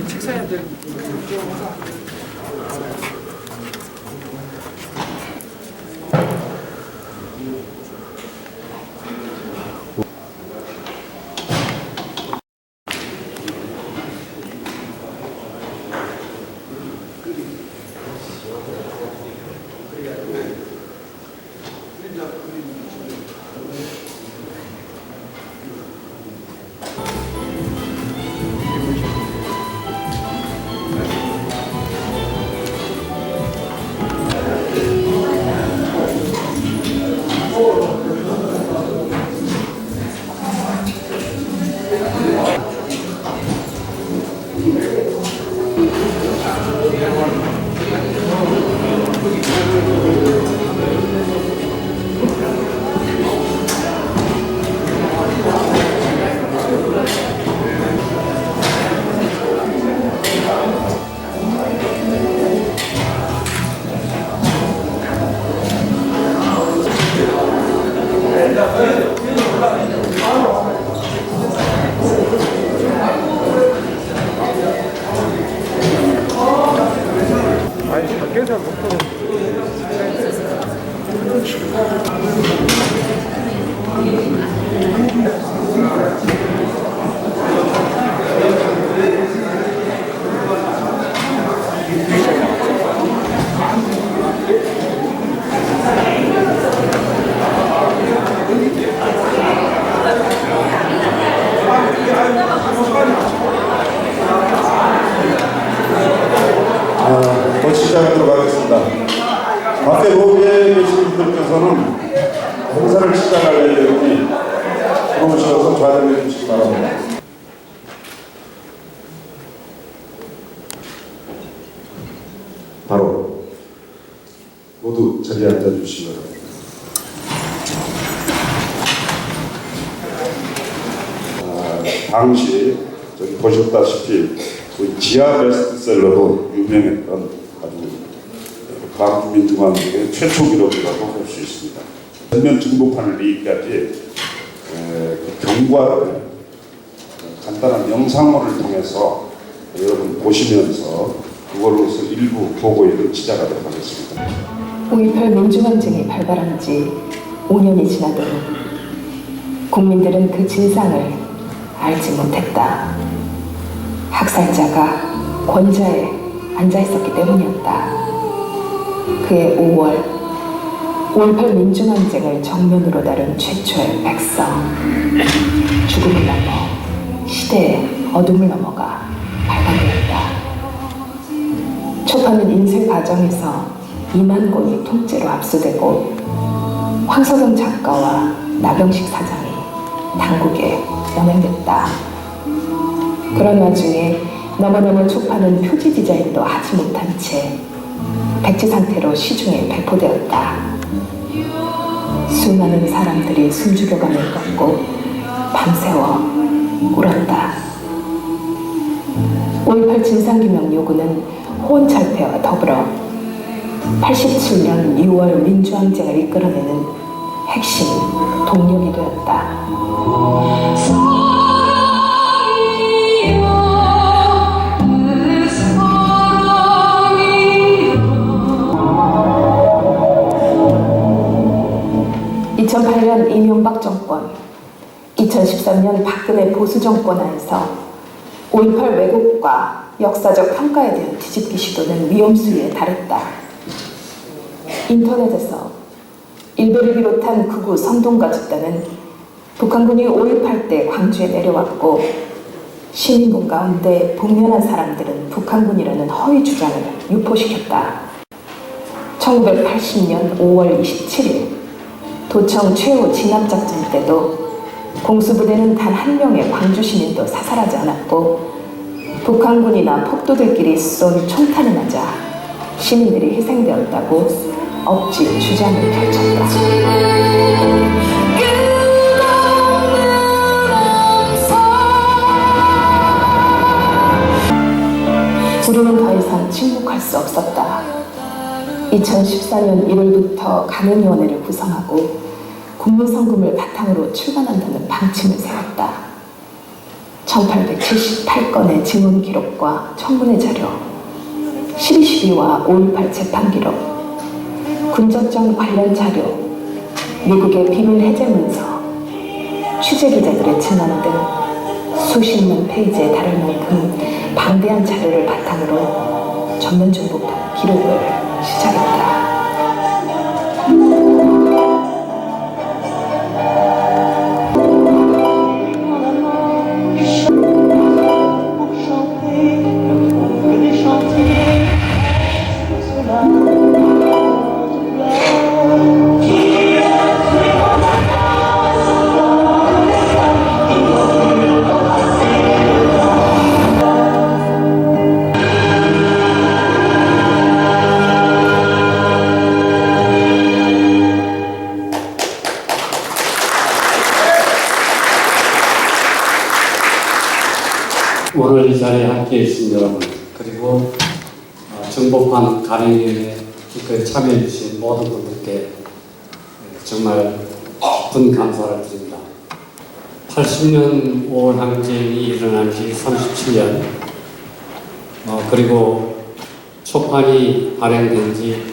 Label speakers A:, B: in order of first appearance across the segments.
A: 책상에 들
B: 시작하도록 하겠습니다. 앞에 로비에 계신 분들께서는 행사를 시작할 예정이니 들어오셔서 좌정해 주시기 바랍니다. 바로 모두 자리에 앉아주시기 바랍니다. 당시 저기 보셨다시피 지하 베스트셀러로 유명했던 아주 가국민 등반객의 최초 기록이라고 할 수 있습니다. 전면 중복하는 리까지 그 경과를 간단한 영상물을 통해서 여러분 보시면서 그걸로서 일부 보고회를 시작하도록 하겠습니다.
C: 5.18 민주항쟁이 발발한 지 5년이 지나도 국민들은 그 진상을 알지 못했다. 학살자가 권좌에 앉아있었기 때문이었다. 그해 5월 5.18 민주항쟁을 정면으로 다룬 최초의 백성. 죽음을 넘어 시대의 어둠을 넘어가 발간되었다. 초파는 인쇄 과정에서 2만 권이 통째로 압수되고 황석영 작가와 나병식 사장이 당국에 연행됐다. 그런 와중에 너무너무 초파는 표지 디자인도 하지 못한 채 백지 상태로 시중에 배포되었다. 수많은 사람들이 숨죽여감을 꺾고 밤새워 울었다. 5.18 진상규명 요구는 호언철폐와 더불어 87년 6월 민주항쟁을 이끌어내는 핵심 동력이 되었다. 2008년 이명박 정권, 2013년 박근혜 보수 정권 하에서 5.18 왜곡과 역사적 평가에 대한 뒤집기 시도는 위험수위에 달했다. 인터넷에서 일베를 비롯한 극우 선동가 집단은 북한군이 5.18 때 광주에 내려왔고 시민군 가운데 복면한 사람들은 북한군이라는 허위 주장을 유포시켰다. 1980년 5월 27일 도청 최후 진압작전 때도 공수부대는 단 한 명의 광주 시민도 사살하지 않았고 북한군이나 폭도들끼리 쏜 총탄을 맞아 시민들이 희생되었다고 억지 주장을 펼쳤다. 우리는 더 이상 침묵할 수 없었다. 2014년 1월부터 가명위원회를 구성하고 공무성금을 바탕으로 출간한다는 방침을 세웠다. 1878건의 증언 기록과 청문회 자료, 12.12와 5.18 재판 기록, 군전정 관련 자료, 미국의 비밀 해제 문서, 취재 기자들의 증언 등 수십만 페이지에 달할 만큼 방대한 자료를 바탕으로 전면 정보판 기록을 시작했다.
D: 오늘 이 자리에 함께해 주신 여러분, 그리고 정보판 가령회에 기꺼이 참여해 주신 모든 분들께 정말 깊은 감사를 드립니다. 80년 5월 항쟁이 일어난 지 37년, 그리고 초판이 발행된 지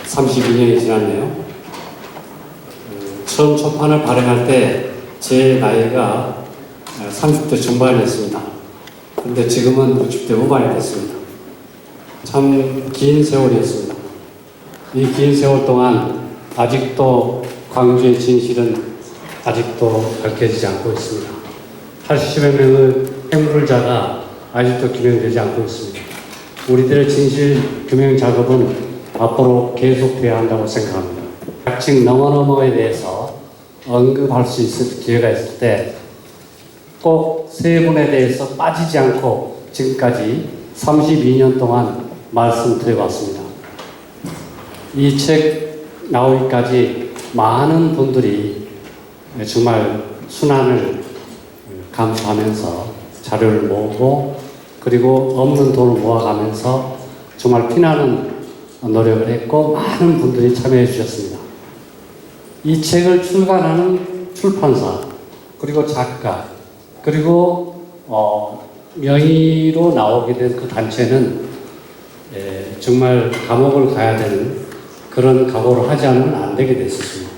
D: 32년이 지났네요. 처음 초판을 발행할 때 제 나이가 30대 중반이었습니다. 근데 지금은 60대 후반이 됐습니다. 참 긴 세월이었습니다. 이 긴 세월 동안 아직도 광주의 진실은 아직도 밝혀지지 않고 있습니다. 80여 명의 행불자가 아직도 규명되지 않고 있습니다. 우리들의 진실 규명 작업은 앞으로 계속돼야 한다고 생각합니다. 각층 너머너머에 대해서 언급할 수 있을 기회가 있을 때 꼭 세 분에 대해서 빠지지 않고 지금까지 32년 동안 말씀드려왔습니다. 이 책 나오기까지 많은 분들이 정말 순환을 감수하면서 자료를 모으고 그리고 없는 돈을 모아가면서 정말 피나는 노력을 했고 많은 분들이 참여해 주셨습니다. 이 책을 출간하는 출판사 그리고 작가 그리고 명의로 나오게 된 그 단체는 정말 감옥을 가야 되는 그런 각오를 하지 않으면 안 되게 됐었습니다.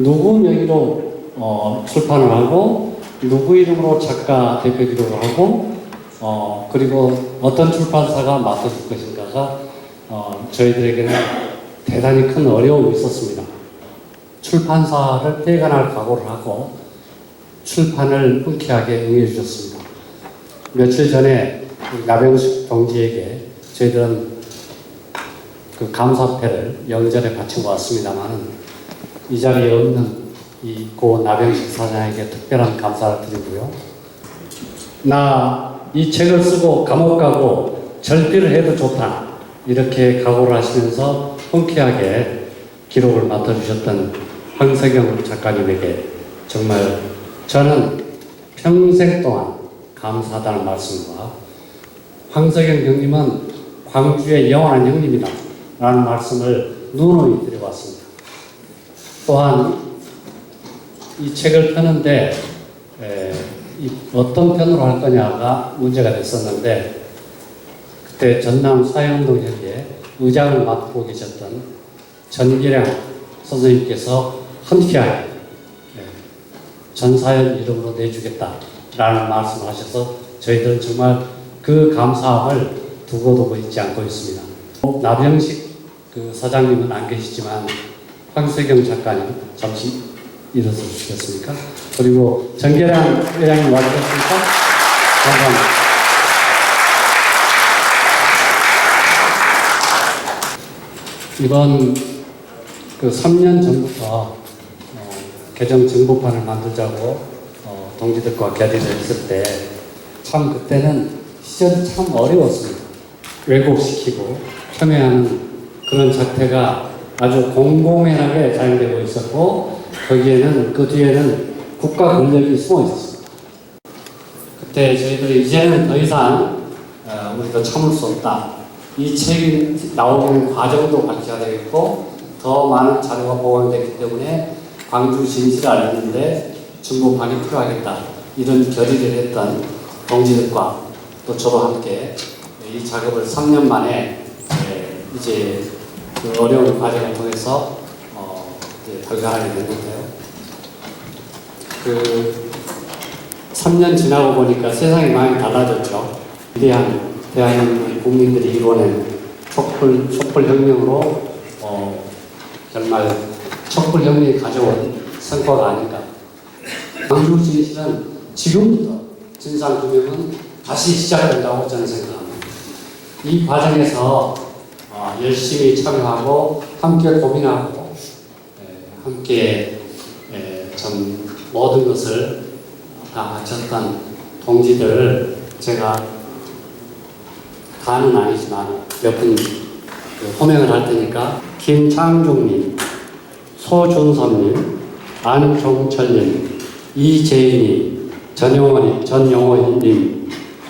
D: 누구 명의로 출판을 하고 누구 이름으로 작가 대표 기록을 하고 그리고 어떤 출판사가 맡아줄 것인가가 저희들에게는 대단히 큰 어려움이 있었습니다. 출판사를 떼어갈 각오를 하고 출판을 흔쾌하게 응해 주셨습니다. 며칠 전에 나병식 동지에게 저희들은 그 감사패를 영전에 바치고 왔습니다만은 이 자리에 없는 이 고 나병식 사장에게 특별한 감사를 드리고요. 나 이 책을 쓰고 감옥 가고 절필을 해도 좋다 이렇게 각오를 하시면서 흔쾌하게 기록을 맡아주셨던 황석영 작가님에게 정말 저는 평생 동안 감사하다는 말씀과 황석영 형님은 광주의 영원한 형님이다 라는 말씀을 누누이 드려왔습니다. 또한 이 책을 펴는데 어떤 편으로 할 거냐가 문제가 됐었는데 그때 전남 사회운동 현기에 의장을 맡고 계셨던 전기량 선생님께서 흔쾌하게 전사연 이름으로 내주겠다라는 말씀을 하셔서 저희들은 정말 그 감사함을 두고두고 잊지 않고 있습니다. 나병식 그 사장님은 안 계시지만 황석영 작가님 잠시 일어서 주시겠습니까? 그리고 정계량 회장님 와주셨습니까? 감사합니다. 이번 그 3년 전부터 개정 정보판을 만들자고 동지들과 결의를 했을 때 참 그때는 시절이 참 어려웠습니다. 왜곡시키고 폄훼하는 그런 작태가 아주 공공연하게 자행되고 있었고 거기에는 그 뒤에는 국가 권력이 숨어 있었습니다. 그때 저희들이 이제는 더 이상 우리가 참을 수 없다. 이 책이 나오는 과정도 같이 해야 되겠고 더 많은 자료가 보완되기 때문에 광주 진실을 알리는데 정보판이 필요하겠다. 이런 결의를 했던 동지들과 또 저도 함께 이 작업을 3년 만에 이제 그 어려운 과정을 통해서 발간하게 됐는데요. 그 3년 지나고 보니까 세상이 많이 달라졌죠. 위대한 대한민국 국민들이 이뤄낸 촛불혁명으로 정말 촛불혁명이 가져온 성과가 아닌가. 광주 진실은 지금부터 진상규명은 다시 시작된다고 저는 생각합니다. 이 과정에서 열심히 참여하고 함께 고민하고 함께 좀 모든 것을 다 바쳤던 동지들을 제가 다는 아니지만 몇 분 호명을 할 테니까 김창중님, 소준섭님, 안종철님, 이재인님, 전용호님,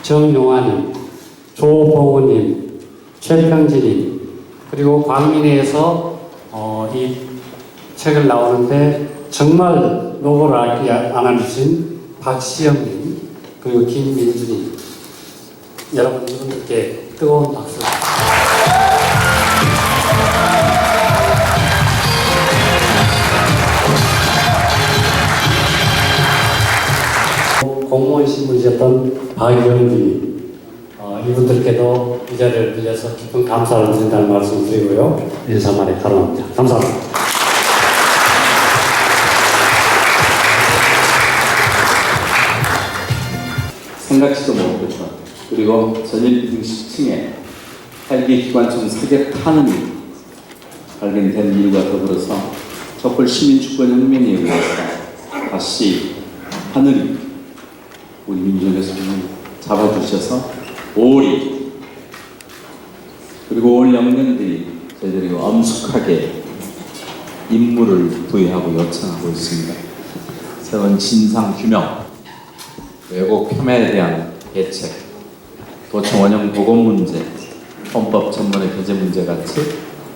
D: 정용환님, 조봉우님, 최평진님, 그리고 광민회에서 이 책을 나오는데 정말 노고를 안 해주신 박시영님, 그리고 김민주님, 여러분 이분들께 뜨거운 박수. 공무원 신분이셨던 박영기 이분들께도 이 자리를 빌려서 깊은 감사를 드린다는 말씀을 드리고요. 인사말에 가름합니다. 감사합니다.
E: 생각지도 못했던 그리고 전일 10층에 헬기 기관총 사격하는 일 발견된 일과 더불어서 촛불 시민주권혁명에 의해서 다시 하늘이 우리 민족의 손을 잡아주셔서 5월이 그리고 올 영년들이 저희들이 엄숙하게 임무를 부여하고 요청하고 있습니다. 새로운 진상규명, 왜곡 폄훼에 대한 대책, 도청 원형 보건 문제, 헌법 전문의 배제 문제 같이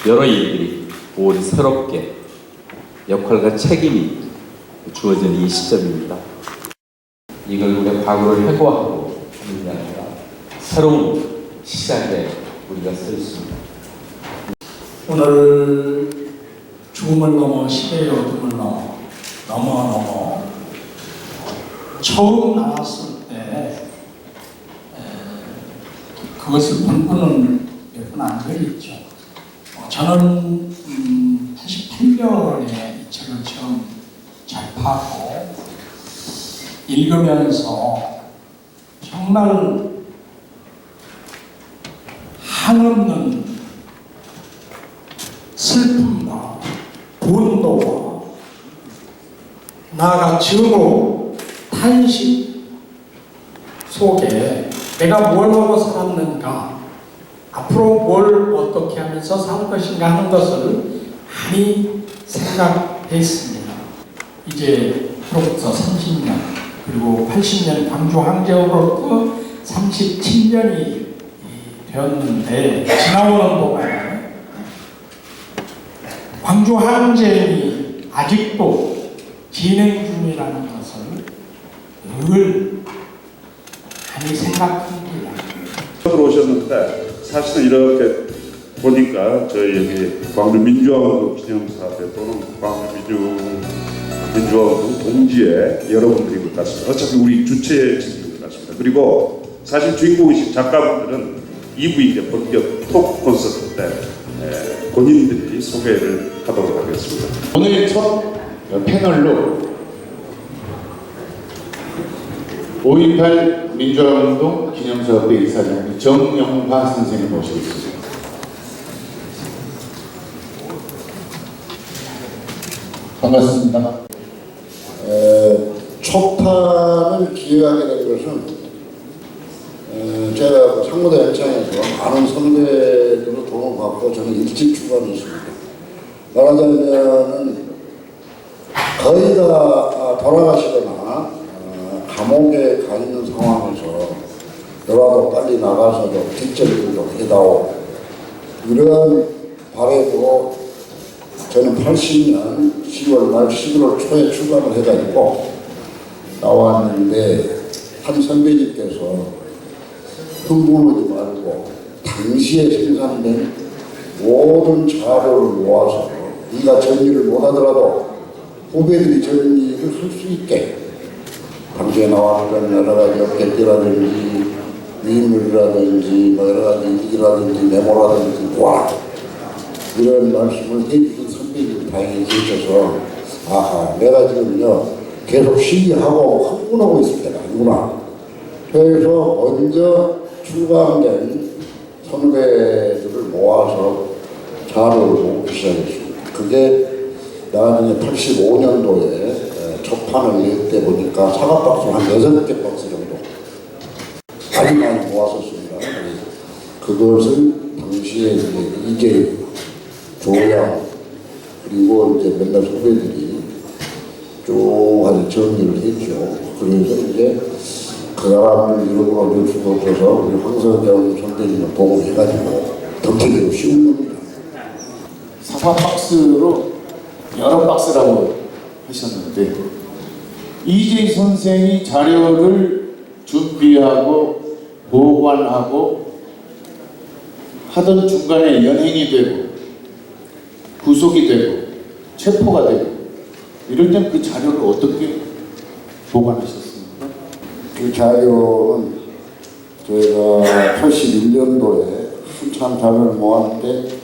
E: 여러 일들이 5월이 새롭게 역할과 책임이 주어진 이 시점입니다. 이걸 우리가 과거를 회고하고 하는 게 아니라 새로운 시작에 우리가 서 있습니다.
A: 오늘 죽음을 넘어 시대의 어둠을 넘어 처음 나왔을 때 그것을 본분은 몇 분 안 걸렸죠. 저는 88년에 이 책을 처음 접하고 읽으면서 정말 한없는 슬픔과 분노와 나아가 증오, 탄식 속에 내가 뭘 하고 살았는가, 앞으로 뭘 어떻게 하면서 살 것인가 하는 것을 많이 생각했습니다. 이제 그로부터 30년, 그리고 80년 광주 항쟁으로부터 37년이 되었는데 지나오는 동안 광주 항쟁이 아직도 진행 중이라는 것을 늘 많이 생각합니다.
B: 들어오셨는데 사실은 이렇게 보니까 저희 여기 광주 민주화운동 기념사태 또는 광주 민주화운동 동지의 여러분들인 것 같습니다. 어차피 우리 주체적인 것 같습니다. 그리고 사실 주인공이신 작가분들은 2부 이제 본격 토크 콘서트 때 본인들이 소개를 하도록 하겠습니다.
F: 오늘 첫 패널로 5.18 민주화운동 기념사업회 이사장 정영화 선생님 모시겠습니다.
G: 반갑습니다. 초판을 기획하게 된 것은 제가 상무대 연창에서 많은 선배들을 도움을 받고 저는 일찍 출발했습니다. 말하자면은 거의 다 돌아가시거나 감옥에 가 있는 상황에서 너라도 빨리 나가서도 뒷전들도 해다오 이런 바람으로 저는 80년 10월 말 11월 초에 출간을 해가지고 나왔는데 한 선배님께서 흥분하지 말고 당시에 생산된 모든 자료를 모아서 네가 정리를 못하더라도 후배들이 정리를 할 수 있게 당시에 나왔던 여러 가지 업계기라든지 위인물이라든지 뭐 여러 가지 일기라든지 메모라든지 와 이런 말씀을 해주신 선배님이 다행히 계셔서 아하 내가 지금요 계속 시기하고 흥분하고 있을 때가 아니구나. 그래서 먼저 출간된 선배들을 모아서 자료를 모으기 시작했습니다. 그게 나중에 85년도에 첫판을 낼 때 보니까 사과박스 한 6개 박스 정도 아주 많이 모았었습니다. 그것을 당시에 이제 조양 그리고 이제 몇몇 후배들이 쭉 아주 정리를 했죠. 그래서 이제 그 사람을 이름으로 낼 수가 없어서 우리 황석영 선배님을 보고 해가지고 덤태기로 씌운 겁니다.
F: 사과 박스로 여러 박스라고 하셨는데 이재희 선생이 자료를 준비하고 보관하고 하던 중간에 연행이 되고 구속이 되고 체포가 되고 이럴 땐 그 자료를 어떻게 보관하셨습니까?
G: 그 자료는 저희가 81년도에 한참 자료를 모았는데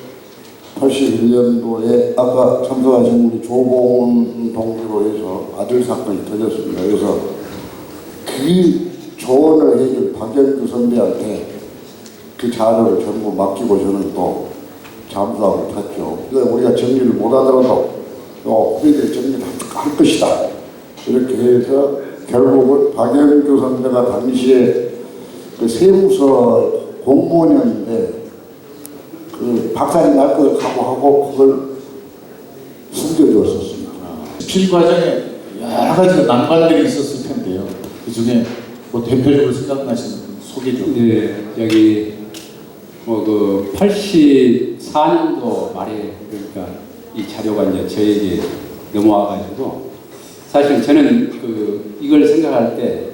G: 81년도에 아까 참석하신 우리 조봉 동지로 해서 아들 사건이 터졌습니다. 그래서 그 조언을 해준 박영규 선배한테 그 자료를 전부 맡기고 저는 또 잠수함을 탔죠. 우리가 정리를 못하더라도 또 후배들이 정리를 할 것이다. 이렇게 해서 결국은 박영규 선배가 당시에 그 세무서 공무원이었는데 그 박살이 날 걸 각오하고 그걸 숨겨주었었습니다.
F: 실 과정에 여러 가지 난관들이 있었을 텐데요. 그 중에 뭐 대표적으로 생각나시는 소개 좀.
D: 네, 여기 뭐 그 84년도 말에 그러니까 이 자료가 이제 저에게 넘어와가지고 사실 저는 그 이걸 생각할 때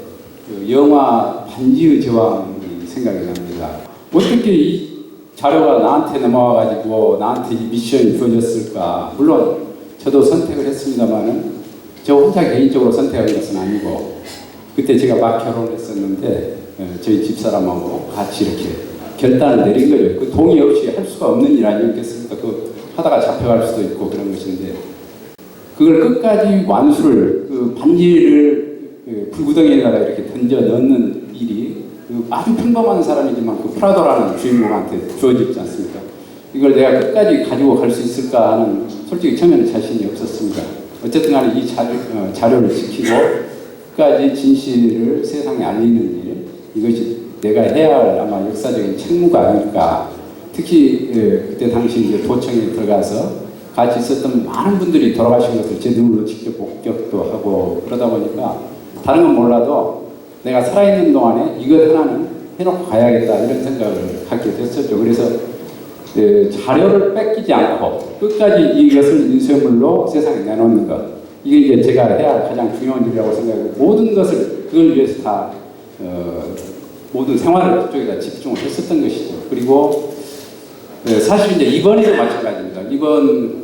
D: 그 영화 반지의 제왕이 생각이 납니다. 어떻게 이 자료가 나한테 넘어와가지고 나한테 이 미션이 주어졌을까? 물론 저도 선택을 했습니다만은 저 혼자 개인적으로 선택한 것은 아니고 그때 제가 막 결혼했었는데 저희 집사람하고 같이 이렇게 결단을 내린 거죠. 그 동의 없이 할 수가 없는 일 아니었겠습니까? 그 하다가 잡혀갈 수도 있고 그런 것인데 그걸 끝까지 완수를 그 반지를 불구덩이에다가 이렇게 던져 넣는 일이 그 아주 평범한 사람이지만 그 프라도라는 주인공한테 주어지지 않습니까? 이걸 내가 끝까지 가지고 갈 수 있을까 하는 솔직히 처음에는 자신이 없었습니다. 어쨌든 간에 이 자료를 지키고 끝까지 진실을 세상에 알리는 일 이것이 내가 해야 할 아마 역사적인 책무가 아닐까. 특히 그때 당시 이제 도청에 들어가서 같이 있었던 많은 분들이 돌아가신 것을 제 눈으로 직접 목격도 하고 그러다 보니까 다른 건 몰라도 내가 살아있는 동안에 이것 하나는 해놓고 가야겠다 이런 생각을 갖게 됐었죠. 그래서 자료를 뺏기지 않고 끝까지 이것을 인쇄물로 세상에 내놓는 것 이게 이제 제가 해야 할 가장 중요한 일이라고 생각하고 모든 것을 그걸 위해서 다 모든 생활을 그쪽에다 집중을 했었던 것이죠. 그리고 사실 이제 이번에도 마찬가지입니다. 이번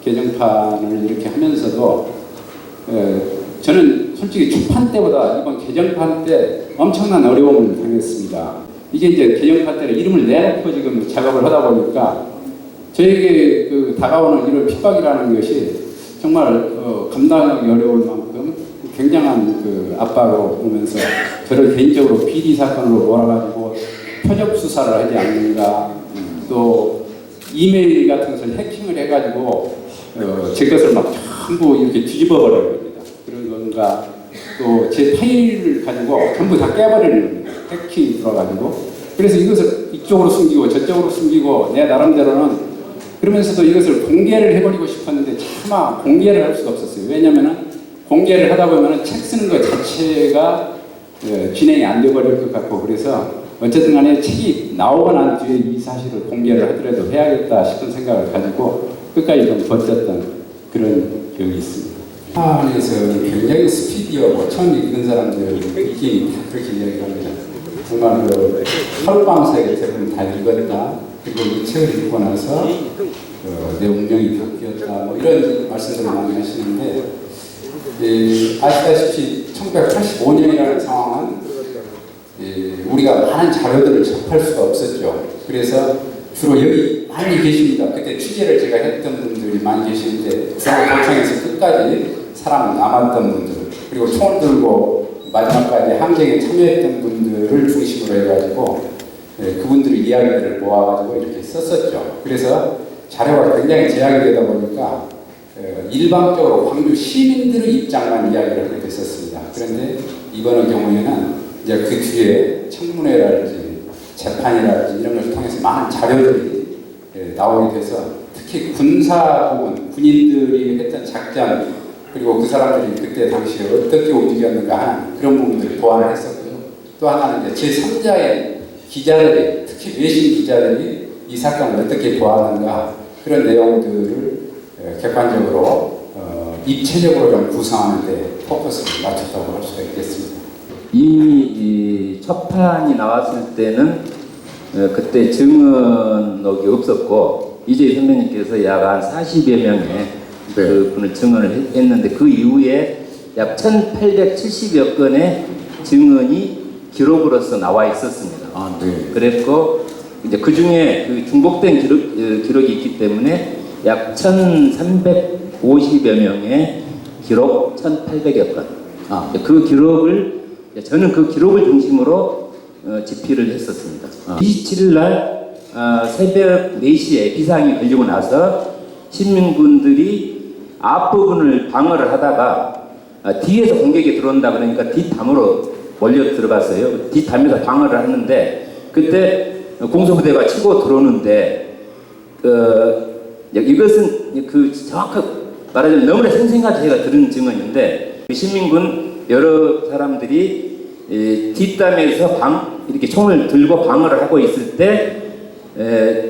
D: 개정판을 이렇게 하면서도 저는 솔직히 초판 때보다 이번 개정판 때 엄청난 어려움을 당했습니다. 이게 이제 개정판 때는 이름을 내놓고 지금 작업을 하다 보니까 저에게 그 다가오는 이런 핍박이라는 것이 정말 감당하기 어려울 만큼 굉장한 그 압박으로 보면서 저를 개인적으로 비리 사건으로 몰아가지고 표적 수사를 하지 않는가 또 이메일 같은 것을 해킹을 해가지고 제 것을 막 전부 이렇게 뒤집어 버리는 겁니다. 그런 건가 또 제 파일을 가지고 전부 다 깨버리는 겁니다. 해킹이 들어가지고 그래서 이것을 이쪽으로 숨기고 저쪽으로 숨기고 내 나름대로는 그러면서도 이것을 공개를 해버리고 싶었는데 차마 공개를 할 수가 없었어요. 왜냐면은 공개를 하다 보면은 책 쓰는 것 자체가 진행이 안 돼버릴 것 같고 그래서 어쨌든 간에 책이 나오고 난 뒤에 이 사실을 공개를 하더라도 해야겠다 싶은 생각을 가지고
H: 끝까지 좀 버텼던 그런 기억이 있습니다. 안에서 굉장히 스피디하고 처음 읽은 사람들 느낌이 다 그렇게 이야기를 합니다. 정말 그 하룻밤 사이에 대부분 다 읽었다. 그리고 이 책을 읽고 나서 내 운명이 바뀌었다. 뭐 이런 말씀들을 많이 하시는데 아시다시피 1985년이라는 상황은 우리가 많은 자료들을 접할 수가 없었죠. 그래서 주로 여기 많이 계십니다. 그때 취재를 제가 했던 분들이 많이 계시는데 중앙도청에서 끝까지 사람 남았던 분들, 그리고 총을 들고 마지막까지 항쟁에 참여했던 분들을 중심으로 해가지고 그분들의 이야기들을 모아가지고 이렇게 썼었죠. 그래서 자료가 굉장히 제약이 되다 보니까 일방적으로 광주 시민들의 입장만 이야기를 하게 됐었습니다. 그런데 이번의 경우에는 이제 그 뒤에 청문회랄지 재판이랄지 이런 것을 통해서 많은 자료들이 나오게 돼서 특히 군사 부분, 군인들이 했던 작전, 그리고 그 사람들이 그때 당시에 어떻게 움직였는가 하는 그런 부분들을 보완을 했었고요. 또 하나는 이제 제3자의 기자들이, 특히 외신 기자들이 이 사건을 어떻게 보았는가 그런 내용들을 객관적으로 입체적으로 좀 구성하는 데 포커스를 맞췄다고 할 수가 있겠습니다.
E: 이미 첫 판이 나왔을 때는 그때 증언록이 없었고 이재 선배님께서 약 한 40여 명의 그 분을 증언을 했는데 그 이후에 약 1870여 건의 증언이 기록으로서 나와 있었습니다. 그랬고 이제 그 중에 그 중복된 기록이 있기 때문에 약 1,350여 명의 기록 1,800여 건. 그 기록을 저는 그 기록을 중심으로 집필을 했었습니다. 27일 날 새벽 4시에 비상이 걸리고 나서 시민군들이 앞부분을 방어를 하다가 뒤에서 공격이 들어온다 그러니까 뒷담으로 몰려 들어갔어요. 뒷담에서 방어를 하는데 그때 공수부대가 치고 들어오는데 이것은 그 정확하게 말하자면 너무나 생생하게 제가 들은 증언인데 그 시민군 여러 사람들이 뒷담에서 이렇게 총을 들고 방어를 하고 있을 때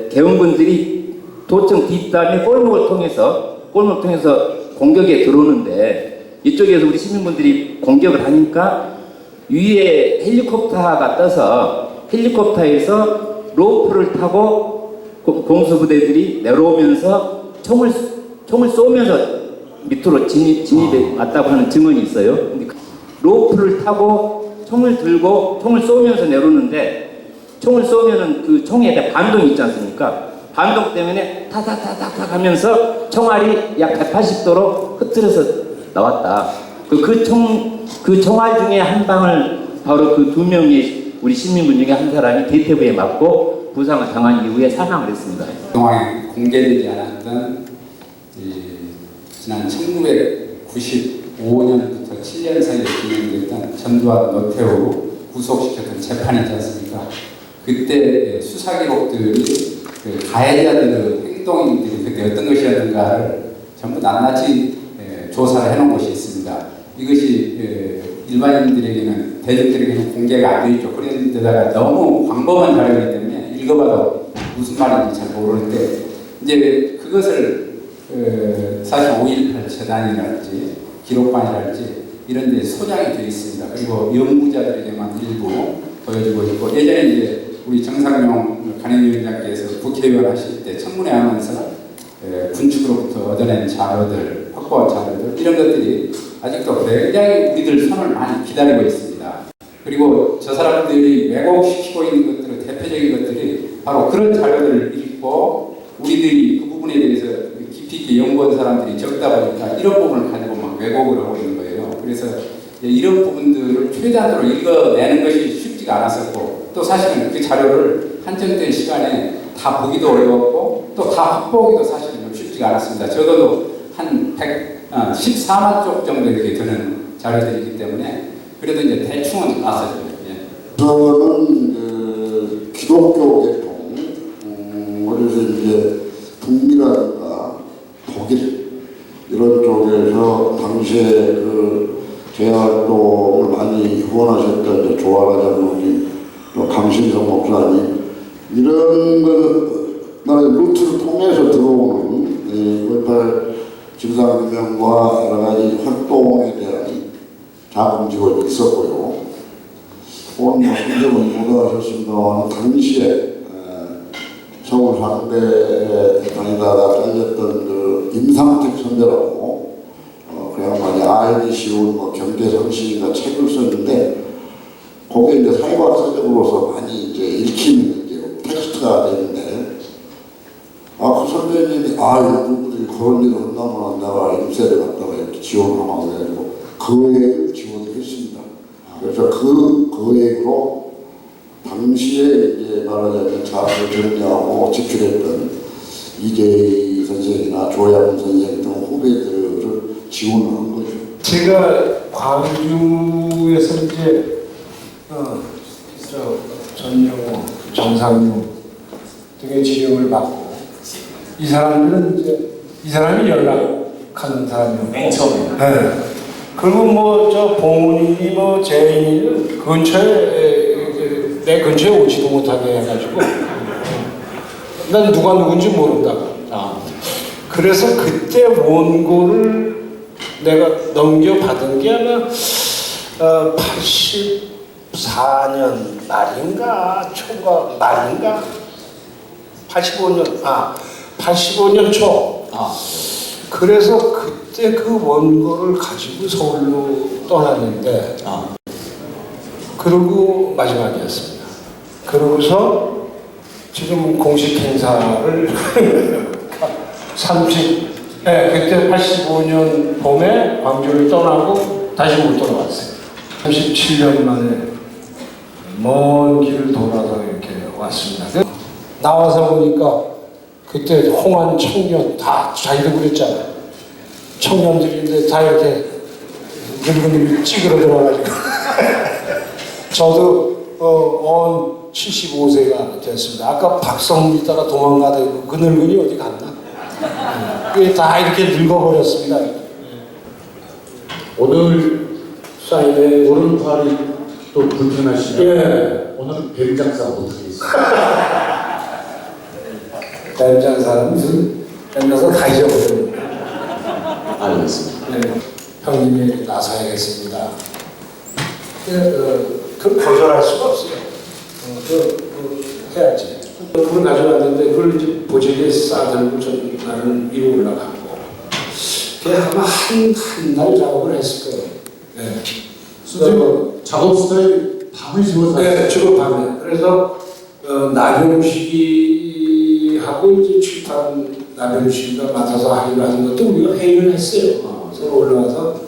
E: 개헌군들이 도청 뒷담의 골목을 통해서 공격에 들어오는데 이쪽에서 우리 시민분들이 공격을 하니까 위에 헬리콥터가 떠서 헬리콥터에서 로프를 타고 공수부대들이 내려오면서 총을 쏘면서 밑으로 진입해 왔다고 하는 증언이 있어요. 근데 로프를 타고 총을 들고 총을 쏘면서 내려오는데 총을 쏘면은 그 총에 반동이 있지 않습니까? 반동 때문에 타타타타타 하면서 총알이 약 180도로 흩어져서 나왔다. 그 총알 중에 한 방을 바로 그 2명의 우리 시민군 중에 한 사람이 대퇴부에 맞고 부상을 당한 이후에 사망을 했습니다.
H: 그동안 공개되지 않았던 지난 1995년부터 7년 사이에 진행됐던 전두환 노태우 구속시켰던 재판이 있지 않습니까? 그때 수사 기록들이 그 가해자들의 행동들이 그때 어떤 것이었는가를 전부 낱낱이 조사를 해놓은 것이 있습니다. 이것이 일반인들에게는, 대중들에게는 공개가 안 되어 있죠. 그런데다가 너무 광범한 자료이기 때문에 읽어봐도 무슨 말인지 잘 모르는데 이제 그것을 사실 5.18 재단이랄지 기록관이랄지 이런 데 소장이 되어 있습니다. 그리고 연구자들에게만 일부 보여주고 있고 예전에 이제 우리 정상용 간행위원장께서 국회의원 하실 때 청문회 하면서 군축으로부터 얻어낸 자료들, 확보한 자료들 이런 것들이 아직도 굉장히 우리들 손을 많이 기다리고 있습니다. 그리고 저 사람들이 왜곡시키고 있는 것들은 대표적인 것들이 바로 그런 자료들을 읽고 우리들이 그 부분에 대해서 깊이 있게 연구한 사람들이 적다 보니까 이런 부분을 가지고 막 왜곡을 하고 있는 거예요. 그래서 이런 부분들을 최대한으로 읽어내는 것이 쉽지가 않았었고 또 사실은 그 자료를 한정된 시간에 다 보기도 어려웠고 또 다 확보하기도 사실은 좀 쉽지가 않았습니다. 적어도 한 14만 쪽 정도 이렇게 되는 자료들이기 때문에 그래도 이제 대충은 났었죠.
G: 저는 기독교 계통, 그래서 이제 북미라든가 독일 이런 쪽에서 당시에 그 제활동을 많이 후원하셨던 이제 조아라 장로님, 또 강신성 목사님 이런 그 루트를 통해서 들어오는 5.18 진상규명과 여러 가지 활동에 대한 자금 지원이 있었고요. 오늘 선생은 무도하셨습니다만 당시에 서울 상대에 다니다가 잘렸던 그 임상택 선배라고 그냥 많이 알기 쉬운 경제정신이나 책을 썼는데 거기에 이제 사회과학서적으로서 많이 이제 읽히는 이제 텍스트가 되는데 그 선배님이 누구들이 그런 일을 한다면 내가 임세를 갖다가 이렇게 지원을 하고 해가지고 거액을 지원을 했습니다. 그래서 그 거액으로 당시에 이제 말하자면 자료를 정리하고 집필했던 이재희 선생이나 조양훈 선생 등 후배들을 지원을 한 거죠.
A: 제가 광주에서 이제 전영호, 정상용 등의 지령을 받고 이 사람들은 이제 이 사람이 연락하는 사람이었고 맨 처음에. 네. 그리고 뭐 저 봉훈이 뭐 재인이는 근처에 내 근처에 오지도 못하게 해가지고 난 누가 누군지 모른다고. 그래서 그때 원고를 내가 넘겨받은 게 아마 84년 말인가 초가 말인가 85년 초. 그래서 그때 그 원고를 가지고 서울로 떠났는데 그러고 마지막이었습니다. 그러고서 지금 공식 행사를 그때 85년 봄에 광주를 떠나고 다시 못 돌아왔어요. 37년 만에 먼 길을 돌아서 이렇게 왔습니다. 나와서 보니까 그때 홍한 청년 다 자기들 그랬잖아요. 청년들인데 다 이렇게 늙은 놈이 찌그러들어가지고 저도 75세가 됐습니다. 아까 박성무 있다가 도망가다 그 늙은이 어디 갔나? 그게 다 이렇게 늙어버렸습니다.
F: 오늘 사인회 오른팔이 또 불편하시네요.
A: 예.
F: 오늘 뱀장사 어떻게 있어요?
A: 뱀장 사람은 뱀장사 다 잊어버려요.
E: 알겠습니다.
A: 네. 형님이 나서야겠습니다. 그 거절할 수가 없어요. 해야지. 그걸 가져왔는데 그걸 이제 보재기에 싸들고 나는 위로 올라갔고 그게 아마 한 달 작업을 했을 거예요. 네.
F: 선생님 작업 스타일 밤을 지워서
A: 네, 주로 밤에. 그래서 나병식이하고 이제 출판 나병식이가 맡아서 하기로 하는 것도 우리가 회의를 했어요. 서로 올라와서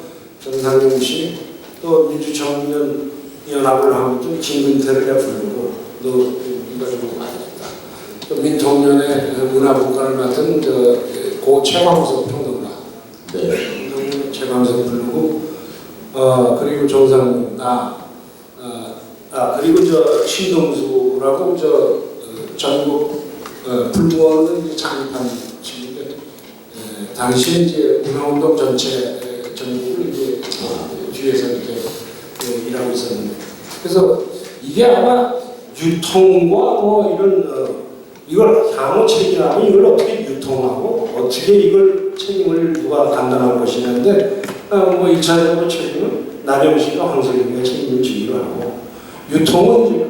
A: 정상용 씨, 또 민주청년 연합을 하고 또 김근태를 내가 부르고 너 이거 좀 하겠다. 또 민통년의 문화분과를 맡은 고 최광석 평론가, 최광석 부르고 그리고 정상용 그리고 저 신동수라고 전국 불무원을 창립한 친구인데 당시에 이제 운동운동 전체 전국을 이제 뒤에서 이렇게 일하고 있었는데 그래서 이게 아마 유통과 뭐 이런 이걸 향후 책임하면 이걸 어떻게 유통하고 어떻게 이걸 책임을 누가 감당할 것이냐인데 뭐 1차적으로 책임은 나병식과 황석영의 책임을 지기로 하고 유통은 이제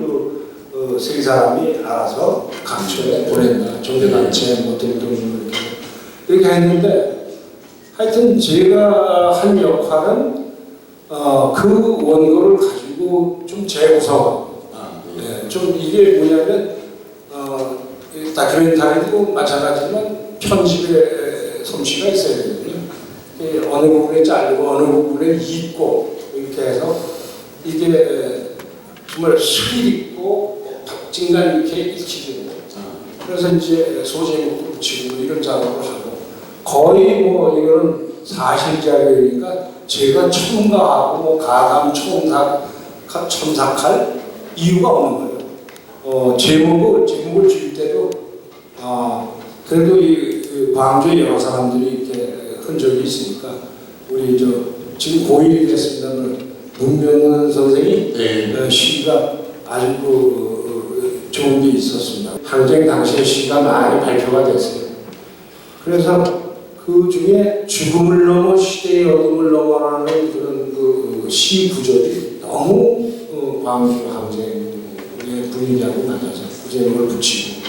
A: 세 사람이 알아서 강초에 보낸다. 종교단체 뭐 등등 이렇게 했는데 하여튼 제가 한 역할은 그 원고를 가지고 좀 재구성. 좀 이게 뭐냐면 다큐멘터리도 마찬가지지만 편집의 솜씨가 있어야 되거든요. 어느 부분에 자르고 어느 부분에 잇고 이렇게 해서 이게 정말 스릴 있고 박진감 있게 읽히는 거죠. 그래서 이제 소제목도 붙이고 이런 작업을 하고 거의 뭐 이거는 사실자료니까 제가 첨가하고 뭐 가감 첨삭할 이유가 없는 거예요. 제목을 줄 때도 그래도 이 광주에 여러 사람들이 이렇게 흔적이 있으니까 우리 지금 고1이 됐습니다만 문명은 선생이 시가 아주 좋은 게 있었습니다. 항쟁 당시에 시가 많이 발표가 됐어요. 그래서 그 중에 죽음을 넘어 시대의 어둠을 넘어라는 그런 그 시 구절이 너무 광주 항쟁의 분위기하고 맞아서 그 제목을 붙이고,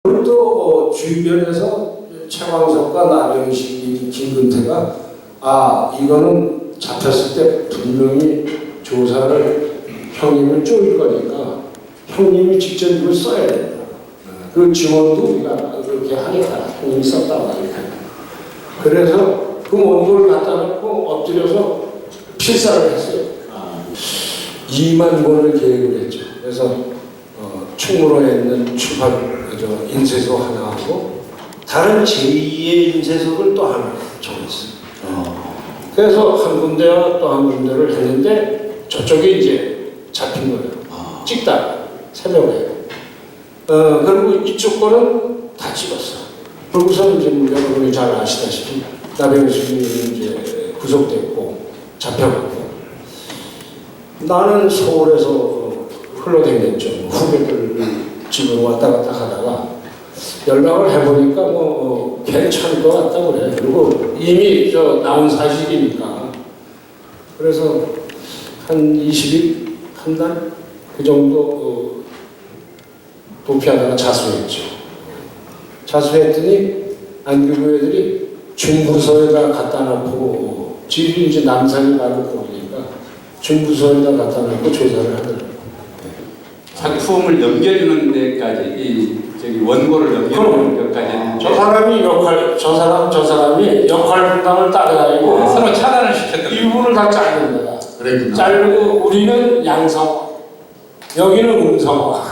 A: 그리고 또 주변에서 최광석과 나병식이 김근태가 이거는 잡혔을 때 분명히 조사를 형님을 쪼일 거니까 형님이 직접 이걸 써야 된다. 그 지원도 우리가 그렇게 하니까 형님이 썼다고 하니까. 그래서 그 원고를 갖다 놓고 엎드려서 필사를 했어요. 2만 권을 계획을 했죠. 그래서 충무로에 있는 출판 인쇄소 하나 하고 다른 제2의 인쇄소를 또 하나 정했어요. 그래서 한 군데와 또 한 군데를 했는데 저쪽에 이제 잡힌 거예요. 찍다가 새벽에. 그리고 이쪽 거는 다 찍었어. 그러고서 이제 여러분이 잘 아시다시피 나병식이 이제 구속됐고 잡혀갔고, 나는 서울에서 흘러다녔죠. 후배들 집으로 왔다 갔다 하다가 연락을 해보니까 괜찮을 것 같다 그래. 그리고 이미 나온 사실이니까. 그래서 한 20일, 한 달 그 정도 도피하다가 자수했죠. 자수했더니 안규부 애들이 중부서에다 갖다 놓고, 집이 이제 남산이 바로 거기니까 중부서에다 갖다 놓고 조사를 하더라고요.
H: 작품을 넘겨주는 데까지 원고를 넘겨주는 데까지 했는데
A: 저 사람이 저 사람이 역할 분담을 따라가지고
H: 서로 차단을 시켰던
A: 이분을 다 자르는 거야.
F: 그랬구나.
A: 자르고 우리는 양성, 여기는 음성.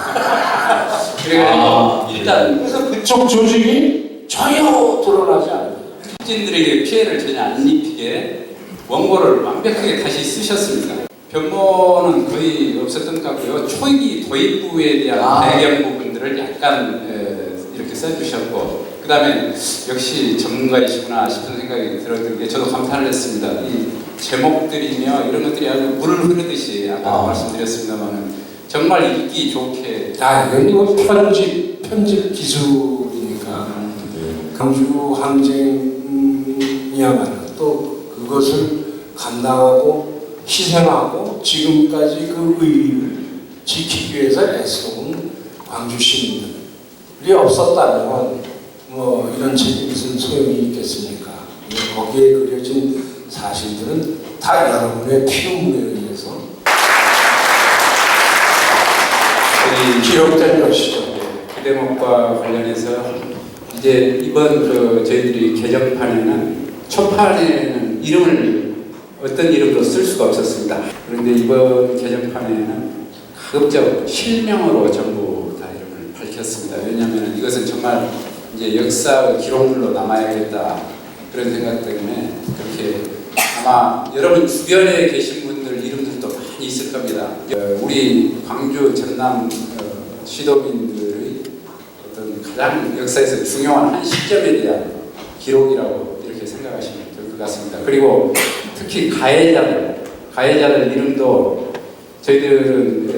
H: 그래가지고 일단
A: 그래서 그쪽 조직이 전혀 드러나지 않아요.
H: 국진들에게 피해를 전혀 안 입히게 원고를 완벽하게 다시 쓰셨습니다. 변모는 거의 없었던 것 같고요. 초기 도입부에 대한 배경 부분들을 약간 이렇게 써주셨고, 그 다음에 역시 전문가이시구나 싶은 생각이 들었던 게 저도 감탄을 했습니다. 이 제목들이며 이런 것들이 아주 물을 흐르듯이 아까 말씀드렸습니다만 정말 읽기 좋게.
A: 이건 편집 기술이니까. 광주 항쟁이야말로 또 그것을 감당하고 희생하고 지금까지 그 의의를 지키기 위해서 애써온 광주 시민들이 없었다면 이런 책이 무슨 소용이 있겠습니까? 거기에 그려진 사실들은 다 여러분의 피눈물에 의해서 기록된 것이죠.
H: 그 대목과 관련해서 이제 이번 저희들이 개정판에는 초판에는 이름을 어떤 이름으로 쓸 수가 없었습니다. 그런데 이번 개정판에는 가급적 실명으로 전부 다 이름을 밝혔습니다. 왜냐하면 이것은 정말 이제 역사 기록물로 남아야겠다 그런 생각 때문에 그렇게 아마 여러분 주변에 계신 분들 이름들도 많이 있을 겁니다. 우리 광주 전남 시도민들의 어떤 가장 역사에서 중요한 한 시점에 대한 기록이라고 이렇게 생각하시면 될 것 같습니다. 그리고 특히 가해자들 이름도 저희들은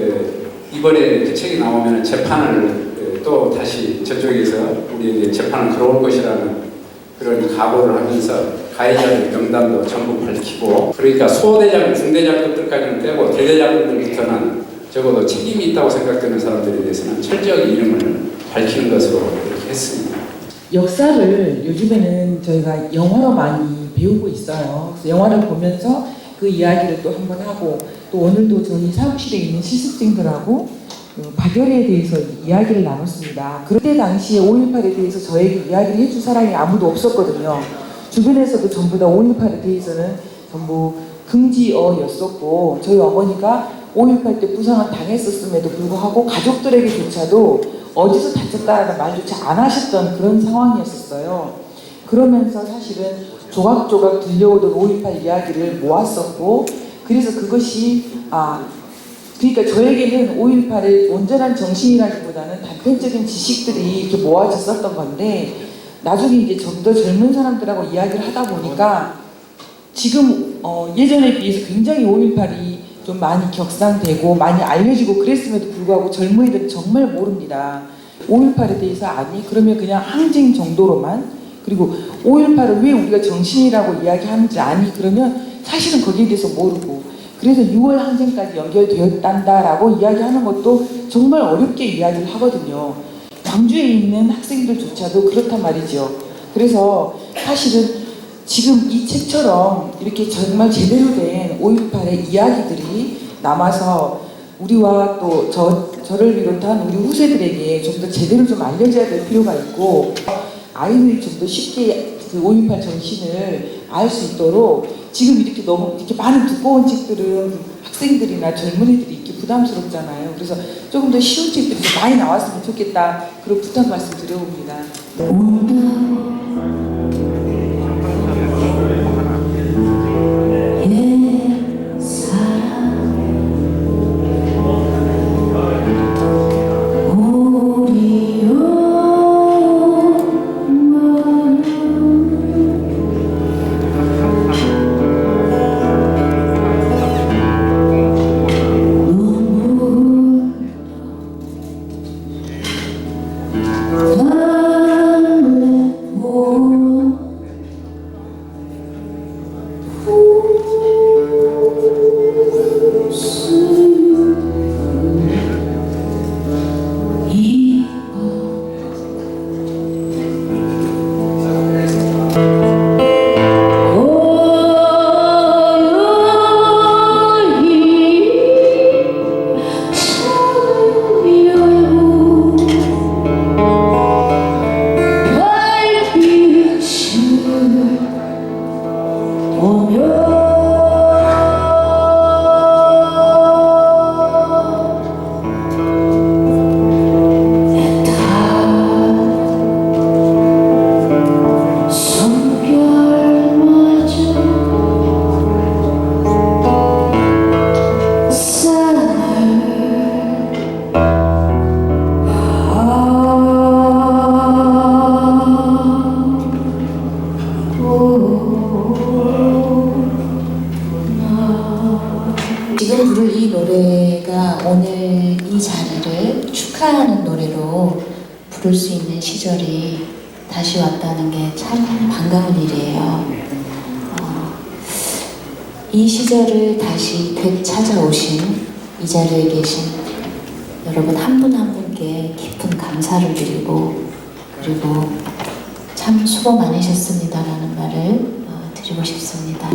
H: 이번에 그 책이 나오면 재판을 또 다시 저쪽에서 우리에게 재판을 걸어올 것이라는 그런 각오를 하면서 가해자들 명단도 전부 밝히고, 그러니까 소대장, 중대장급들까지는 빼고 대대장급들부터는 적어도 책임이 있다고 생각되는 사람들에 대해서는 철저하게 이름을 밝히는 것으로 이렇게 했습니다.
I: 역사를 요즘에는 저희가 영화로 많이 배우고 있어요. 그래서 영화를 보면서 그 이야기를 또 한번 하고, 또 오늘도 저희 사무실에 있는 실습생들하고 박열애에 대해서 이야기를 나눴습니다. 그때 당시에 5.18에 대해서 저에게 이야기를 해줄 사람이 아무도 없었거든요. 주변에서도 전부 다 5.18에 대해서는 전부 금지어였었고, 저희 어머니가 5.18 때 부상을 당했었음에도 불구하고 가족들에게조차도 어디서 다쳤다라는 말조차 안 하셨던 그런 상황이었었어요. 그러면서 사실은 조각조각 들려오던 5.18 이야기를 모았었고, 그래서 그것이 그러니까 저에게는 5.18의 온전한 정신이라기보다는 단편적인 지식들이 이렇게 모아졌었던 건데, 나중에 이제 좀 더 젊은 사람들하고 이야기를 하다 보니까 지금 예전에 비해서 굉장히 5.18이 좀 많이 격상되고 많이 알려지고 그랬음에도 불구하고 젊은이들은 정말 모릅니다. 5.18에 대해서 아니? 그러면 그냥 항쟁 정도로만 그리고 5.18을 왜 우리가 정신이라고 이야기하는지 아니? 그러면 사실은 거기에 대해서 모르고 그래서 6월 항쟁까지 연결되었단다라고 이야기하는 것도 정말 어렵게 이야기를 하거든요. 광주에 있는 학생들조차도 그렇단 말이죠. 그래서 사실은 지금 이 책처럼 이렇게 정말 제대로 된 5.18의 이야기들이 남아서 우리와 또 저를 비롯한 우리 후세들에게 좀 더 제대로 좀 알려져야 될 필요가 있고 아이들이 좀 더 쉽게 그 5.18 정신을 알 수 있도록 지금 이렇게 너무 이렇게 많은 두꺼운 책들은 학생들이나 젊은이들이 읽기 부담스럽잖아요. 그래서 조금 더 쉬운 책들이 좀 많이 나왔으면 좋겠다. 그런 부탁 말씀 드려봅니다.
J: 지금 부를 이 노래가 오늘 이 자리를 축하하는 노래로 부를 수 있는 시절이 다시 왔다는 게 참 반가운 일이에요. 이 시절을 다시 되찾아오신 이 자리에 계신 여러분 한 분 한 분께 깊은 감사를 드리고 그리고 참 수고 많으셨습니다라는 말을 드리고 싶습니다.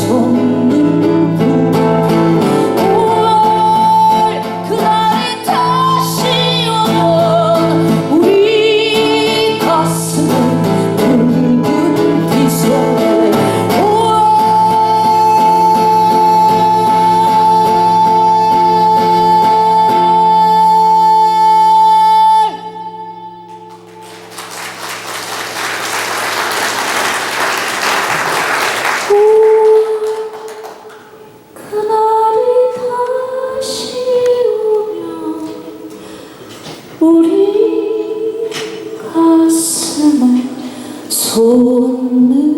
J: 솟는 분 5월 그날이 다시 오면 우리 가슴은 붉은 비소리 5월 그날이 다시 오면 우리 가슴을 솟는